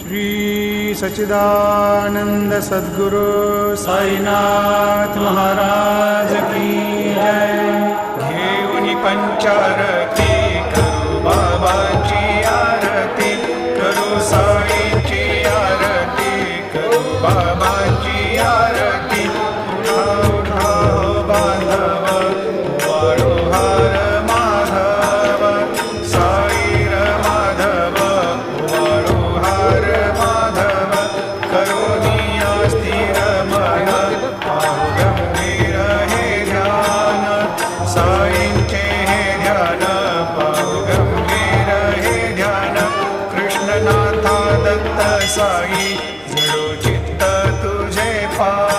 श्री सच्चिदानंद सद्गुरु साईनाथ महाराज की जय। घेऊनी पंचारती करू बाबाची आरती, करू साईची आरती, करू बाबाची आरती। उठा उठा हो बांधव, वाळू हार माधव, साईर माधव, वाळू हार माधव। करुणिया स्थिर मन, पाहू गंभीर हे ध्यान, साईंचे हे ध्यान, पाहू गंभीर हे ध्यान। कृष्णनाथा दत्त साई, जळू चित्त तुझे पा